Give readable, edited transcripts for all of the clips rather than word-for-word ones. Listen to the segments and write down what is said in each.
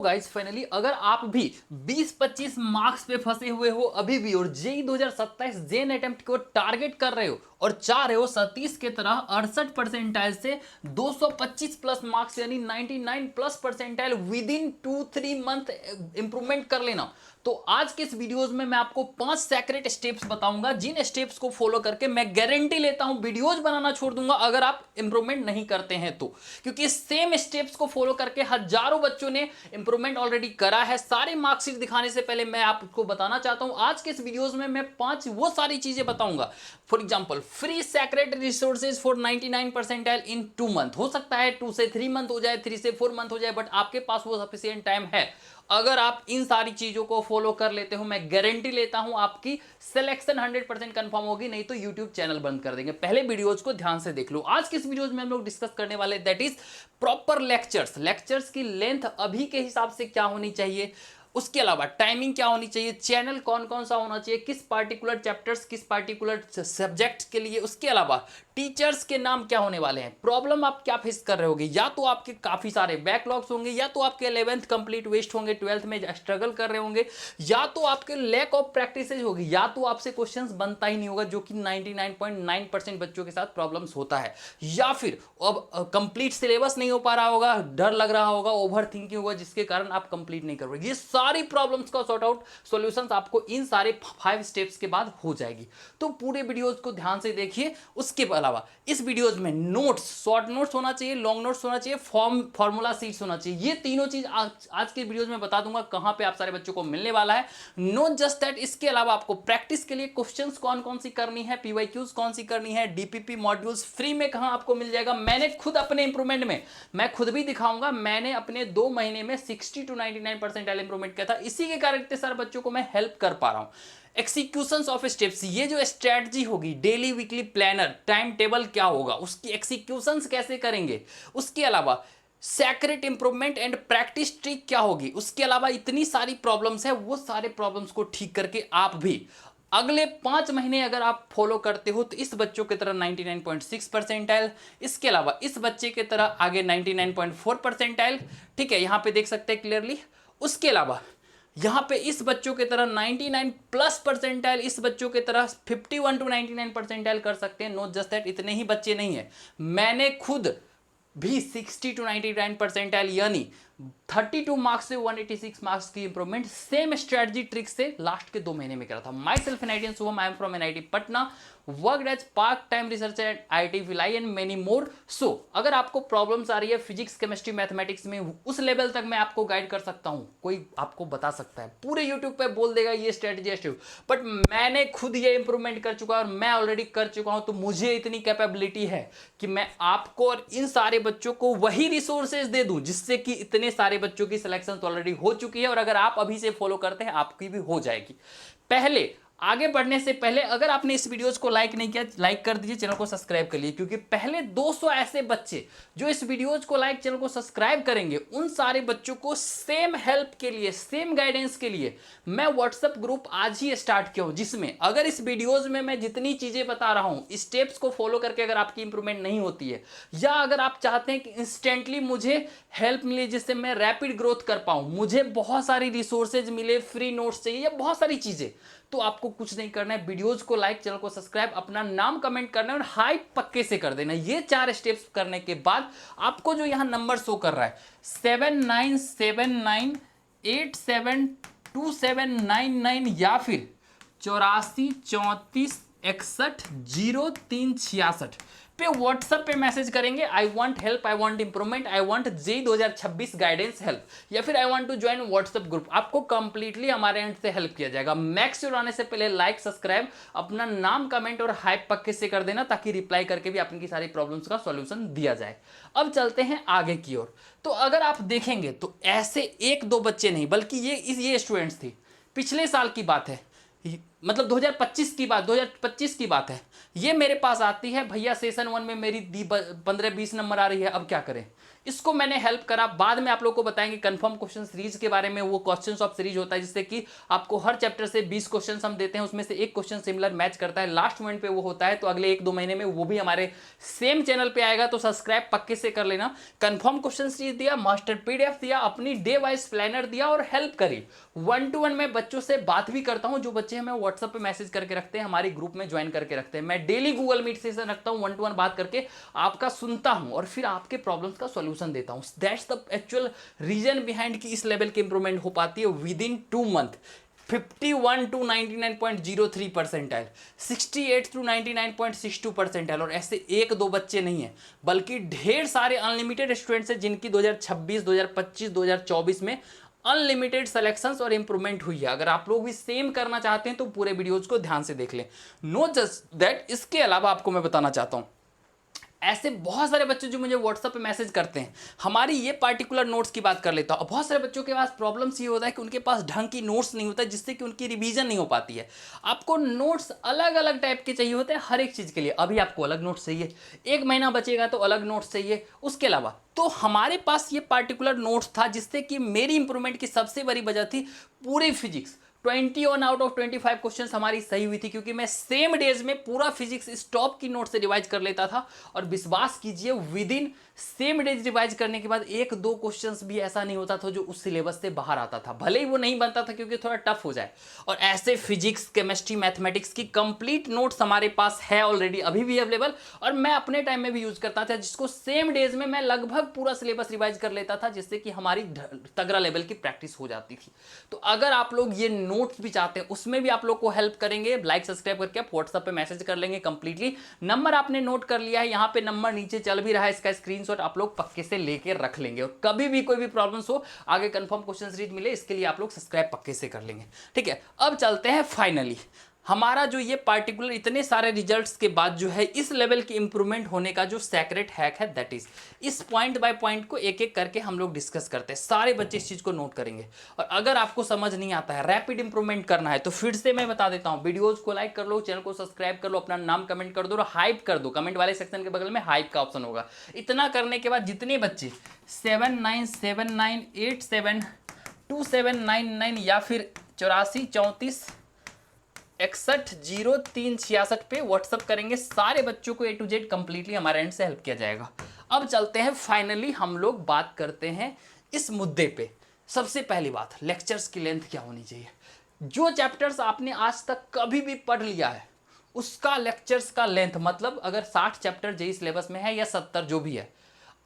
Guys finally अगर आप भी 20-25 मार्क्स पे फंसे हुए हो अभी भी और जेई 2027 जेन अटेम्प्ट को टारगेट कर रहे हो और चाह रहे हो सतीश के तरह 68 परसेंटाइल से 225 प्लस मार्क्स यानी 99 plus percentile with in 2-3 month improvement कर लेना, तो आज के इस वीडियोस में मैं आपको 5 सेक्रेट स्टेप्स बताऊंगा जिन स्टेप्स को फॉलो करके मैं गारंटी लेता हूं वीडियोस बनाना छोड़ दूंगा अगर आप इंप्रूवमेंट नहीं करते हैं तो, क्योंकि सेम स्टेप्स को फॉलो करके हजारों बच्चों ने इंप्रूवमेंट ऑलरेडी करा है। सारे मार्कशीट दिखाने से पहले मैं आपको बताना चाहता हूं आज के इस वीडियोस में मैं 5 वो सारी चीजें बताऊंगा। For example free secret resources for 99 percentile in 2 month, हो सकता है 2 से 3 मंथ हो जाए, 3 से 4 मंथ हो जाए, बट आपके पास वो सफिशिएंट टाइम है। अगर आप इन सारी चीजों को फॉलो कर लेते हो मैं गारंटी लेता हूं आपकी सिलेक्शन 100% कंफर्म होगी, नहीं तो यूट्यूब चैनल बंद कर देंगे। पहले वीडियोज को ध्यान से देख लो। आज के इस वीडियोज में हम लोग डिस्कस करने वाले दैट इज प्रॉपर लेक्चर्स की लेंथ अभी के हिसाब से क्या होनी चाहिए, उसके अलावा टाइमिंग क्या होनी चाहिए, चैनल कौन कौन सा होना चाहिए, किस पार्टिकुलर चैप्टर्स किस पार्टिकुलर सब्जेक्ट के लिए, उसके अलावा टीचर्स के नाम क्या होने वाले हैं, प्रॉब्लम आप क्या फेस कर रहे होगे, या तो आपके काफी सारे बैकलॉग्स होंगे, या तो आपके 11th कंप्लीट वेस्ट होंगे, 12th में स्ट्रगल कर रहे होंगे, या तो आपके लैक ऑफ प्रैक्टिस होगी, या तो आपसे क्वेश्चंस बनता ही नहीं होगा जो कि 99.9% बच्चों के साथ प्रॉब्लम्स होता है, या फिर अब कंप्लीट सिलेबस नहीं हो पा रहा होगा, डर लग रहा होगा, ओवर थिंकिंग होगा जिसके कारण आप कंप्लीट नहीं कर रहे। ये सारी प्रॉब्लम्स का सॉर्ट आउट सॉल्यूशंस आपको इन सारे 5 स्टेप्स के बाद हो जाएगी। तो पूरे वीडियोस को ध्यान से देखिए। उसके अलावा इस वीडियोस में नोट्स, शॉर्ट नोट्स होना चाहिए, लॉन्ग नोट्स होना चाहिए, फॉर्मूला शीट्स होना चाहिए। ये तीनों चीज आज के वीडियोस में बता दूंगा कहां पे आप सारे बच्चों को मिलने वाला है। नॉट जस्ट दैट, इसके अलावा आपको प्रैक्टिस के लिए क्वेश्चंस कौन कौन सी करनी है, पीवाईक्यूज कौन सी करनी है, डीपीपी मॉड्यूल्स फ्री में कहां आपको मिल जाएगा। मैंने खुद अपने इंप्रूवमेंट में मैं खुद भी दिखाऊंगा, मैंने अपने 2 महीने में 60 to 99% इंप्रूवमेंट किया था। इसी के कारण इतने सारे बच्चों को मैं हेल्प कर पा रहा हूं। एक्सिक्यूशंस ऑफ स्टेप्स, ये जो स्ट्रेटजी होगी, daily weekly planner, time table क्या होगा, उसकी एक्सिक्यूशंस कैसे करेंगे, उसके अलावा secret improvement and practice trick क्या होगी, उसके अलावा इतनी सारी प्रॉब्लम्स है, वो सारे प्रॉब्लम्स को ठीक करके आप भी अगले 5 महीने अगर आप फॉलो करते हो तो इस बच्चों की तरह 99.6 परसेंटाइल, इसके अलावा इस बच्चे की तरह आगे 99.4 परसेंटाइल, ठीक है, यहां पे देख सकते हैं क्लियरली। उसके अलावा यहां पे इस बच्चों की तरह 99 प्लस परसेंटाइल, इस बच्चों की तरह 51 to 99 परसेंटाइल कर सकते हैं। नॉट जस्ट दैट, इतने ही बच्चे नहीं है, मैंने खुद भी 60 to 99 परसेंटाइल यानी 32 मार्क्स से 186 मार्क्स की इंप्रूवमेंट सेम स्ट्रेटजी ट्रिक से लास्ट के 2 महीने में करा था। Myself NIT Shubham, I am from NIT Patna, worked as part time researcher at IIT Bhilai and many more. So अगर आपको प्रॉब्लम्स आ रही है फिजिक्स केमिस्ट्री मैथमेटिक्स में, उस लेवल तक मैं आपको गाइड कर सकता हूं। कोई आपको बता सकता है, पूरे यूट्यूब पे बोल देगा ये स्ट्रेटजी है, बट मैंने खुद ये इंप्रूवमेंट कर चुका और मैं ऑलरेडी कर चुका हूं, तो मुझे इतनी कैपेबिलिटी है कि मैं आपको और इन सारे बच्चों को वही रिसोर्सेज दे दूं जिससे कि इतने सारे बच्चों की सिलेक्शन तो ऑलरेडी हो चुकी है, और अगर आप अभी से फॉलो करते हैं आपकी भी हो जाएगी। पहले आगे बढ़ने से पहले अगर आपने इस वीडियोस को लाइक नहीं किया, लाइक कर दीजिए, चैनल को सब्सक्राइब कर लीजिए, क्योंकि पहले 200 ऐसे बच्चे जो इस वीडियोस को लाइक, चैनल को सब्सक्राइब करेंगे, उन सारे बच्चों को सेम हेल्प के लिए, सेम गाइडेंस के लिए मैं व्हाट्सएप ग्रुप आज ही स्टार्ट किया हूं, जिसमें अगर इस वीडियोज में मैं जितनी चीजें बता रहा हूं, स्टेप्स को फॉलो करके अगर आपकी इंप्रूवमेंट नहीं होती है, या अगर आप चाहते हैं कि इंस्टेंटली मुझे हेल्प मिले जिससे मैं रैपिड ग्रोथ कर पाऊं, मुझे बहुत सारी रिसोर्सेज मिले, फ्री नोट्स चाहिए या बहुत सारी चीजें, तो आपको कुछ नहीं करना है, वीडियोस को लाइक, चैनल को सब्सक्राइब, अपना नाम कमेंट करना है और हाई पक्के से कर देना। ये 4 स्टेप्स करने के बाद आपको जो यहां नंबर शो कर रहा है 7979872799 या फिर 8434610366 पे व्हाट्सएप पे मैसेज करेंगे, I want help, I want improvement, I want JEE 2026 guidance help, या फिर I want to join WhatsApp group. आपको कंप्लीटली हमारे एंड से हेल्प किया जाएगा। मैक्स आने से पहले लाइक, सब्सक्राइब, अपना नाम कमेंट और हाइप पक्के से कर देना, ताकि रिप्लाई करके भी आपकी सारी प्रॉब्लम्स का सॉल्यूशन दिया जाए। अब चलते हैं आगे की ओर। तो अगर आप देखेंगे तो ऐसे 1-2 बच्चे नहीं, बल्कि ये स्टूडेंट्स थी, पिछले साल की बात है, मतलब 2025 की बात, 2025 की बात है, ये मेरे पास आती है भैया सेशन 1 में मेरी 15-20 नंबर आ रही है, अब क्या करें। इसको मैंने हेल्प करा। बाद में आप लोग को बताएंगे कंफर्म क्वेश्चन सीरीज के बारे में। वो क्वेश्चंस ऑफ सीरीज होता है जिससे कि आपको हर चैप्टर से 20 क्वेश्चंस हम देते हैं, उसमें से एक क्वेश्चन सिमिलर मैच करता है, लास्ट मोमेंट पे वो होता है। तो अगले 1-2 महीने में वो भी हमारे सेम चैनल पे आएगा, तो सब्सक्राइब पक्के से कर लेना। कंफर्म क्वेश्चन सीरीज दिया, मास्टर पीडीएफ दिया, अपनी डे वाइज प्लानर दिया और हेल्प करी। 1-to-1 मैं बच्चों से बात भी करता हूं, जो बच्चे हमें व्हाट्सएप पे मैसेज करके रखते हैं, हमारे ग्रुप में ज्वाइन करके रखते हैं। मैं डेली गूगल मीट सेशन रखता हूं, 1-to-1 बात करके आपका सुनता हूं और फिर आपके प्रॉब्लम्स का सॉल्यूशन देता हूं। That's the actual reason behind कि इस लेवल की इंप्रूवमेंट हो पाती है विद इन 2 मंथ। 51 to 99.03 परसेंटाइल, 68 to 99.62 परसेंटाइल, और ऐसे 1-2 बच्चे नहीं है बल्कि ढेर सारे अनलिमिटेड स्टूडेंट्स हैं जिनकी 2026, 2025, 2024 में अनलिमिटेड सिलेक्शंस और इंप्रूवमेंट हुई है। अगर आप लोग भी सेम करना चाहते हैं तो पूरे वीडियोज को ध्यान से देख लें। नॉट जस्ट दैट, इसके अलावा आपको मैं बताना चाहता हूं, ऐसे बहुत सारे बच्चे जो मुझे व्हाट्सएप पे मैसेज करते हैं, हमारी ये पार्टिकुलर नोट्स की बात कर लेता हूँ। बहुत सारे बच्चों के पास प्रॉब्लम्स ये होता है कि उनके पास ढंग की नोट्स नहीं होता, जिससे कि उनकी रिवीजन नहीं हो पाती है। आपको नोट्स अलग अलग टाइप के चाहिए होते हैं हर एक चीज़ के लिए। अभी आपको अलग नोट्स चाहिए, 1 महीना बचेगा तो अलग नोट्स चाहिए, उसके अलावा तो हमारे पास ये पार्टिकुलर नोट्स था, जिससे कि मेरी इंप्रूवमेंट की सबसे बड़ी वजह थी पूरी फिजिक्स। 21 आउट ऑफ 25 क्वेश्चंस हमारी सही हुई थी, क्योंकि मैं सेम डेज में पूरा फिजिक्स स्टॉप की नोट से रिवाइज कर लेता था। और विश्वास कीजिए, with in same days revise करने के बाद 1-2 क्वेश्चंस भी ऐसा नहीं होता था जो उस सिलेबस से बाहर आता था, भले ही वो नहीं बनता था क्योंकि थोड़ा टफ हो जाए। और ऐसे फिजिक्स, केमिस्ट्री, मैथमेटिक्स की कंप्लीट नोट्स हमारे पास है ऑलरेडी, अभी भी अवेलेबल, और मैं अपने टाइम में भी यूज करता था, जिसको सेम डेज में मैं लगभग पूरा सिलेबस रिवाइज कर लेता था, जिससे कि हमारी तगड़ा लेवल की प्रैक्टिस हो जाती थी। तो अगर आप लोग ये नोट्स भी चाहते हैं, उसमें भी आप लोग को हेल्प करेंगे। लाइक सब्सक्राइब करके आप व्हाट्सएप पे मैसेज कर लेंगे कंप्लीटली। नंबर आपने नोट कर लिया है, यहाँ पे नंबर नीचे चल भी रहा है, इसका स्क्रीनशॉट आप लोग पक्के से लेके रख लेंगे, और कभी भी कोई भी प्रॉब्लम्स हो, आगे कंफर्म क्वेश्चन सीरीज मिले, इसके लिए आप लोग सब्सक्राइब पक्के से कर लेंगे। ठीक है, अब चलते हैं फाइनली हमारा जो ये पार्टिकुलर इतने सारे रिजल्ट्स के बाद जो है इस लेवल की इंप्रूवमेंट होने का जो सेक्रेट हैक है, दैट इज इस पॉइंट बाय पॉइंट को एक एक करके हम लोग डिस्कस करते हैं। सारे बच्चे इस चीज को नोट करेंगे, और अगर आपको समझ नहीं आता है, रैपिड इंप्रूवमेंट करना है, तो फिर से मैं बता देता हूं, वीडियोज को लाइक कर लो, चैनल को सब्सक्राइब कर लो, अपना नाम कमेंट कर दो और हाइप कर दो। कमेंट वाले सेक्शन के बगल में हाइप का ऑप्शन होगा। इतना करने के बाद जितने बच्चे 7979872799 या फिर 8434610366 पे व्हाट्सअप करेंगे, सारे बच्चों को A to Z कंप्लीटली हमारे एंड से हेल्प किया जाएगा। अब चलते हैं फाइनली हम लोग बात करते हैं इस मुद्दे पे। सबसे पहली बात, लेक्चर्स की लेंथ क्या होनी चाहिए। जो चैप्टर्स आपने आज तक कभी भी पढ़ लिया है, उसका लेक्चर्स का लेंथ, मतलब अगर 60 चैप्टर जेई सिलेबस में है या 70 जो भी है,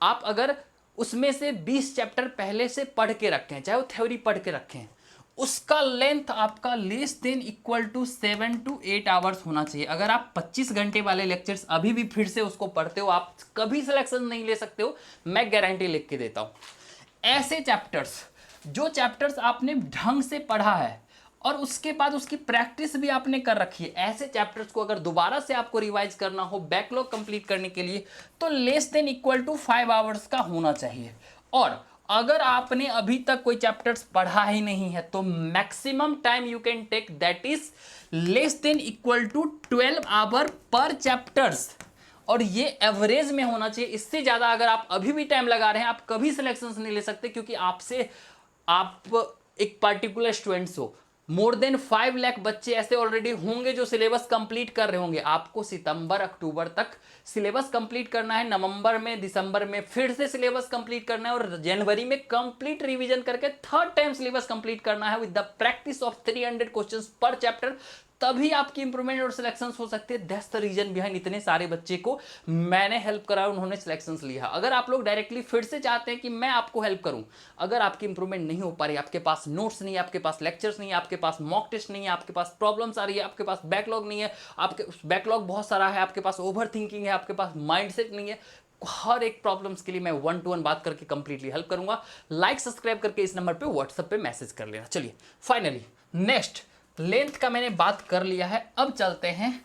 आप अगर उसमें से 20 चैप्टर पहले से पढ़ के रखें, चाहे वो थ्योरी पढ़ के रखें, उसका लेंथ आपका less than equal to 7 to 8 hours होना चाहिए। अगर आप 25 घंटे वाले लेक्चर्स अभी भी फिर से उसको पढ़ते हो, आप कभी सिलेक्शन नहीं ले सकते हो, मैं गारंटी लिख के देता हूं। ऐसे चैप्टर्स, जो चैप्टर्स आपने ढंग से पढ़ा है और उसके बाद उसकी प्रैक्टिस भी आपने कर रखी है, ऐसे चैप्टर्स को अगर दोबारा से आपको रिवाइज करना हो बैकलॉग कंप्लीट करने के लिए, तो less than equal to 5 hours का होना चाहिए। और अगर आपने अभी तक कोई चैप्टर्स पढ़ा ही नहीं है, तो maximum time you can take, that is less than equal to 12 hour per chapters, और ये एवरेज में होना चाहिए। इससे ज्यादा अगर आप अभी भी टाइम लगा रहे हैं, आप कभी सिलेक्शंस नहीं ले सकते, क्योंकि आपसे आप एक पर्टिकुलर स्टूडेंट्स हो। मोर देन 5 लाख बच्चे ऐसे ऑलरेडी होंगे जो सिलेबस कंप्लीट कर रहे होंगे। आपको सितंबर अक्टूबर तक सिलेबस कंप्लीट करना है, नवंबर में दिसंबर में फिर से सिलेबस कंप्लीट करना है, और जनवरी में कंप्लीट रिवीजन करके 3rd टाइम सिलेबस कंप्लीट करना है with the practice of 300 questions पर चैप्टर। तभी आपकी इंप्रूवमेंट और सिलेक्शंस हो सकते हैं। दैट्स द रीजन बिहाइंड इतने सारे बच्चे को मैंने हेल्प करा, उन्होंने सिलेक्शंस लिया। अगर आप लोग डायरेक्टली फिर से चाहते हैं कि मैं आपको हेल्प करूं, अगर आपकी इंप्रूवमेंट नहीं हो पा रही, आपके पास नोट्स नहीं है, आपके पास लेक्चर्स नहीं है, आपके पास मॉक टेस्ट नहीं है, आपके पास प्रॉब्लम्स आ रही है, आपके पास बैकलॉग नहीं है, आपके बैकलॉग बहुत सारा है, आपके पास ओवर थिंकिंग है, आपके पास माइंडसेट नहीं है, हर एक प्रॉब्लम्स के लिए मैं 1-to-1 बात करके कंप्लीटली हेल्प करूंगा। लाइक सब्सक्राइब करके इस नंबर पे व्हाट्सएप पे मैसेज कर लेना। चलिए फाइनली नेक्स्ट, लेंथ का मैंने बात कर लिया है, अब चलते हैं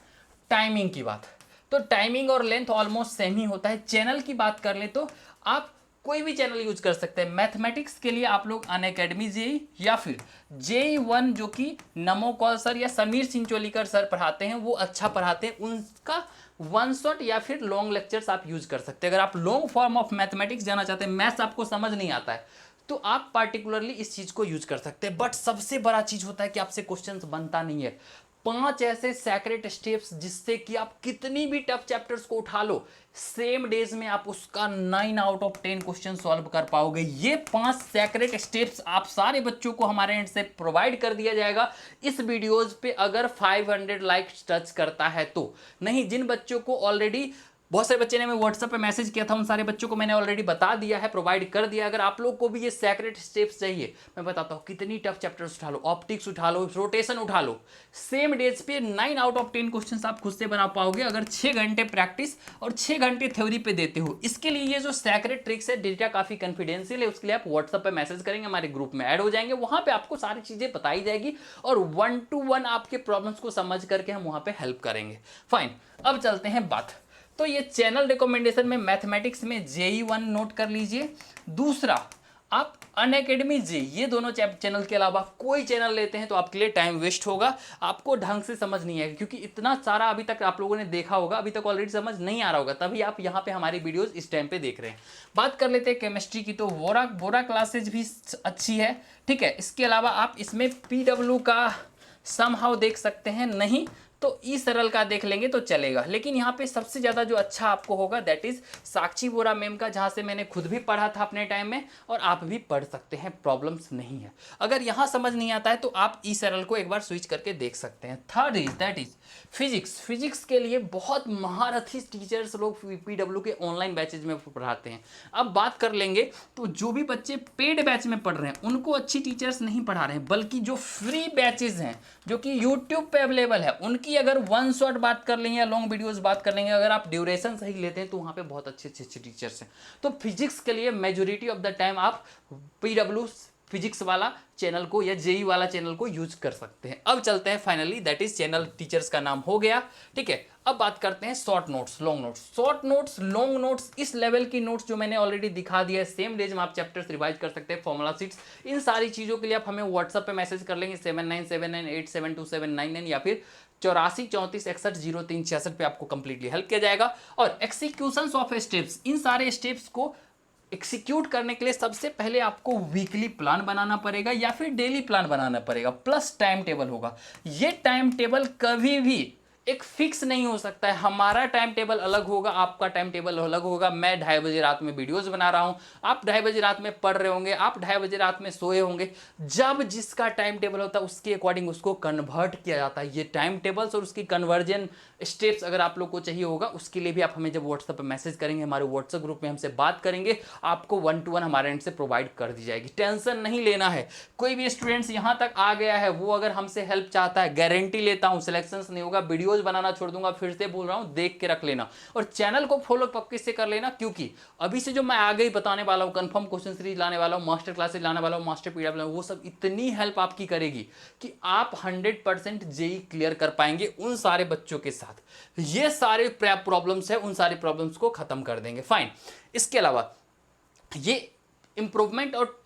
टाइमिंग की बात। तो टाइमिंग और लेंथ ऑलमोस्ट सेम ही होता है। चैनल की बात कर ले तो आप कोई भी चैनल यूज कर सकते हैं। मैथमेटिक्स के लिए आप लोग अनअकैडमी जेई या फिर JEE1 जो कि नमो कौल सर या समीर सिंचोलीकर सर पढ़ाते हैं, वो अच्छा पढ़ाते हैं, उनका वन शॉट या फिर लॉन्ग लेक्चर्स आप यूज कर सकते हैं। अगर आप लॉन्ग फॉर्म ऑफ मैथमेटिक्स जाना चाहते हैं, मैथ्स आपको समझ नहीं आता है, तो आप पार्टिकुलरली इस चीज को यूज कर सकते हैं। बट सबसे बड़ा चीज होता है कि आपसे क्वेश्चंस बनता नहीं है। 5 ऐसे सेक्रेट स्टेप्स जिससे कि आप कितनी भी टफ चैप्टर्स को उठा लो, सेम डेज में आप उसका 9 आउट ऑफ 10 क्वेश्चन सॉल्व कर पाओगे। ये 5 सेक्रेट स्टेप्स आप सारे बच्चों को हमारे एंड से प्रोवाइड कर दिया जाएगा इस वीडियोज पे, अगर 500 लाइक्स टच करता है तो। नहीं, जिन बच्चों को ऑलरेडी, बहुत सारे बच्चे ने मैं व्हाट्सएप पे मैसेज किया था, उन सारे बच्चों को मैंने ऑलरेडी बता दिया है, प्रोवाइड कर दिया। अगर आप लोग को भी ये सेक्रेट स्टेप्स चाहिए, मैं बताता हूँ, कितनी टफ चैप्टर्स उठा लो, ऑप्टिक्स उठा लो, रोटेशन उठा लो, सेम डेज पे 9 आउट ऑफ 10 क्वेश्चंस आप खुद से बना पाओगे अगर 6 घंटे प्रैक्टिस और 6 घंटे थ्योरी पे देते हो। इसके लिए ये जो सेक्रेट ट्रिक्स है, डेटा काफी कॉन्फिडेंशियल है, उसके लिए आप व्हाट्सएप पे मैसेज करेंगे, हमारे ग्रुप में ऐड हो जाएंगे, वहां पे आपको सारी चीजें बताई जाएगी और 1 to 1 आपके प्रॉब्लम्स को समझ करके हम वहां पे हेल्प करेंगे। फाइन, अब चलते हैं बात। तो ये चैनल रिकमेंडेशन में मैथमेटिक्स में JEE1 नोट कर लीजिए। दूसरा, आप अनअकैडमी जे, ये दोनों चैनल के अलावा कोई चैनल लेते हैं तो आपके लिए टाइम वेस्ट होगा, आपको ढंग से समझ नहीं आएगा, क्योंकि इतना सारा अभी तक आप लोगों ने देखा होगा, अभी तक ऑलरेडी समझ नहीं आ रहा होगा, तभी आप यहाँ पे हमारी वीडियोस इस टाइम पे देख रहे हैं। बात कर लेते हैं केमिस्ट्री की, तो वोरा क्लासेज भी अच्छी है, ठीक है। इसके अलावा आप इसमें PW का समहाउ देख सकते हैं, नहीं तो ई सरल का देख लेंगे तो चलेगा। लेकिन यहाँ पे सबसे ज़्यादा जो अच्छा आपको होगा that is Sakshi Vora ma'am का, जहाँ से मैंने खुद भी पढ़ा था अपने टाइम में, और आप भी पढ़ सकते हैं, प्रॉब्लम्स नहीं है। अगर यहाँ समझ नहीं आता है तो आप ई सरल को एक बार स्विच करके देख सकते हैं। Third is that is physics. Physics के लिए बहुत महारथी टीचर्स लोग PW के ऑनलाइन बैचेज में पढ़ाते हैं। अब बात कर लेंगे तो जो भी बच्चे पेड बैच में पढ़ रहे हैं उनको अच्छी टीचर्स नहीं पढ़ा रहे हैं, बल्कि जो फ्री बैचेज हैं जो कि यूट्यूब पे अवेलेबल है, उनकी अगर वन शॉट बात कर लेंगे या लॉन्ग वीडियोस बात कर लेंगे, अगर आप ड्यूरेशन सही लेते हैं तो वहाँ पे बहुत अच्छे अच्छे टीचर्स हैं। तो फिजिक्स के लिए मेजोरिटी ऑफ द टाइम आप PW फिजिक्स वाला चैनल को या JEE वाला चैनल को यूज कर सकते हैं। अब चलते हैं finally, that is channel teachers का नाम हो गया, ठीक है। अब बात करते हैं short notes, long notes. Short notes, long notes, इस लेवल की नोट्स जो मैंने ऑलरेडी दिखा दिया है, सेम डेज में आप चैप्टर्स रिवाइज कर सकते हैं, फॉर्मूला शीट्स, इन सारी चीजों के लिए आप हमें व्हाट्सएप पे मैसेज कर लेंगे 7979872799 या फिर 8434610366 पे आपको कंप्लीटली हेल्प किया जाएगा। और एक्सिक्यूशंस ऑफ स्टेप्स, इन सारे स्टेप्स को एक्सिक्यूट करने के लिए सबसे पहले आपको वीकली प्लान बनाना पड़ेगा या फिर डेली प्लान बनाना पड़ेगा, प्लस टाइम टेबल होगा। ये टाइम टेबल कभी भी एक फिक्स नहीं हो सकता है। हमारा टाइम टेबल अलग होगा, आपका टाइम टेबल अलग होगा। मैं 2:30 बजे रात में वीडियोस बना रहा हूं, आप 2:30 बजे रात में पढ़ रहे होंगे, आप 2:30 बजे रात में सोए होंगे। जब जिसका टाइम टेबल होता है उसके अकॉर्डिंग उसको कन्वर्ट किया जाता है। ये टाइम टेबल्स और उसकी कन्वर्जन स्टेप्स अगर आप लोग को चाहिए होगा, उसके लिए भी आप हमें जब व्हाट्सएप पर मैसेज करेंगे, हमारे व्हाट्सएप ग्रुप में हमसे बात करेंगे, आपको 1 to 1 हमारे एंड से प्रोवाइड कर दी जाएगी। टेंशन नहीं लेना है। कोई भी स्टूडेंट्स यहाँ तक आ गया है, वो अगर हमसे हेल्प चाहता है, गारंटी लेता हूँ सिलेक्शन नहीं होगा, वीडियोज बनाना छोड़ दूंगा। फिर से बोल रहा हूँ, देख के रख लेना और चैनल को फॉलो पक्के से कर लेना, क्योंकि अभी से जो मैं आगे ही बताने वाला हूँ, कंफर्म क्वेश्चन सीरीज लाने वाला हूँ, मास्टर क्लासेस लाने वाला हूँ, मास्टर PW, वो सब इतनी हेल्प आपकी करेगी कि आप 100% JEE क्लियर कर पाएंगे उन सारे बच्चों के साथ। ये सारे प्रॉब्लम्स है, उन सारे प्रॉब्लम्स को खत्म कर देंगे। फाइन, इसके अलावा ये इंप्रूवमेंट और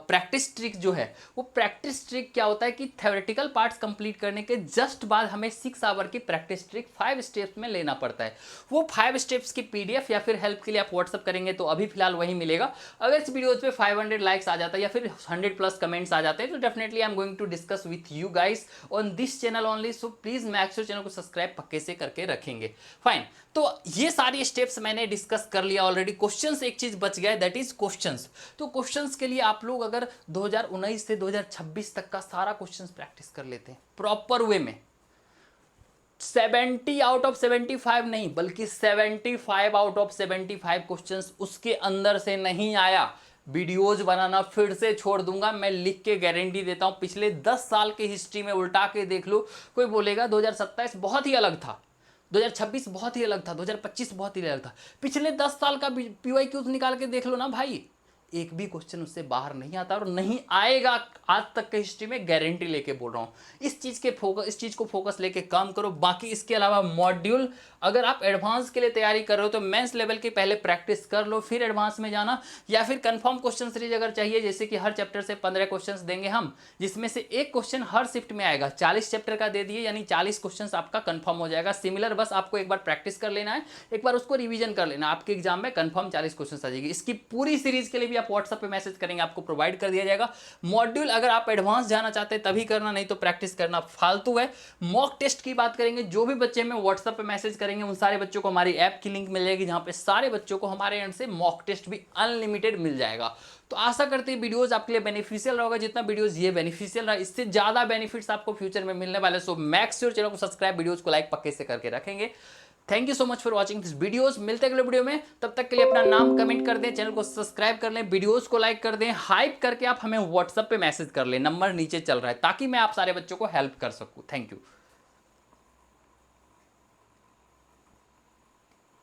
प्रैक्टिस ट्रिक जो है, वो प्रैक्टिस ट्रिक क्या होता है कि थ्योरेटिकल पार्ट्स कंप्लीट करने के जस्ट बाद हमें 6 आवर की प्रैक्टिस ट्रिक 5 स्टेप्स में लेना पड़ता है। वो 5 स्टेप्स की PDF या फिर हेल्प के लिए आप व्हाट्सअप करेंगे तो अभी फिलहाल वही मिलेगा। अगर इस वीडियोज पे 500 लाइक्स आ जाता है या फिर 100+ कमेंट्स आ जाते हैं तो definitely I am going to discuss with you guys on this channel only. So please make sure channel को सब्सक्राइब पक्के से करके रखेंगे। फाइन, तो ये सारी स्टेप्स मैंने डिस्कस कर लिया ऑलरेडी। क्वेश्चंस एक चीज बच गया, दैट इज क्वेश्चंस। तो क्वेश्चंस के लिए आप लोग अगर 2019 से 2026 तक का सारा क्वेश्चंस प्रैक्टिस कर लेते हैं प्रॉपर वे में, 70 आउट ऑफ 75 नहीं बल्कि 75 आउट ऑफ 75 क्वेश्चंस उसके अंदर से नहीं आया, वीडियोज बनाना फिर से छोड़ दूंगा। मैं लिख के गारंटी देता हूं, पिछले 10 साल की हिस्ट्री में उल्टा के देख लो। कोई बोलेगा 2027 बहुत ही अलग था, 2026 बहुत ही अलग था, 2025 बहुत ही अलग था। पिछले 10 साल का PYQ निकाल के देख लो ना भाई, एक भी क्वेश्चन उससे बाहर नहीं आता और नहीं आएगा आज तक के हिस्ट्री में, गारंटी लेके बोल रहा हूँ। इस चीज़ को फोकस लेके काम करो। बाकी इसके अलावा मॉड्यूल, अगर आप एडवांस के लिए तैयारी कर रहे हो तो मेंस लेवल की पहले प्रैक्टिस कर लो, फिर एडवांस में जाना। या फिर कंफर्म क्वेश्चन सीरीज अगर चाहिए, जैसे कि हर चैप्टर से 15 क्वेश्चंस देंगे हम, जिसमें से एक क्वेश्चन हर शिफ्ट में आएगा, 40 चैप्टर का दे दिए, यानी 40 क्वेश्चंस आपका कंफर्म हो जाएगा। सिमिलर बस आपको एक बार प्रैक्टिस कर लेना है, एक बार उसको रिवीजन कर लेना, आपके एग्जाम में कंफर्म 40 क्वेश्चन आ जाएगी। इसकी पूरी सीरीज के लिए भी आप व्हाट्सएप पे मैसेज करेंगे, आपको प्रोवाइड कर दिया जाएगा। मॉड्यूल अगर आप एडवांस जाना चाहते हैं तभी करना, नहीं तो प्रैक्टिस करना फालतू है। मॉक टेस्ट की बात करेंगे, जो भी बच्चे हमें व्हाट्सएप पे मैसेज करेंगे उन सारे बच्चों को हमारी ऐप की लिंक मिल जाएगी, जहां पे सारे बच्चों को हमारे एंड से मॉक टेस्ट भी अनलिमिटेड मिल जाएगा। तो आशा करते हैं वीडियोस आपके लिए बेनिफिशियल होगा, जितना वीडियोस ये बेनिफिशियल रहा, इससे ज्यादा बेनिफिट्स आपको फ्यूचर में मिलने वाले। सो मेक श्योर चैनल को सब्सक्राइब, वीडियोस को लाइक पक्के से करके रखेंगे। Thank you so much for watching this videos. मिलते हैं अगले वीडियो में, तब तक के लिए अपना नाम कमेंट कर दें, चैनल को सब्सक्राइब कर लें, वीडियोस को लाइक कर दें, हाइप करके आप हमें व्हाट्सएप पे मैसेज कर लें, नंबर नीचे चल रहा है, ताकि मैं आप सारे बच्चों को हेल्प कर सकूं। Thank you.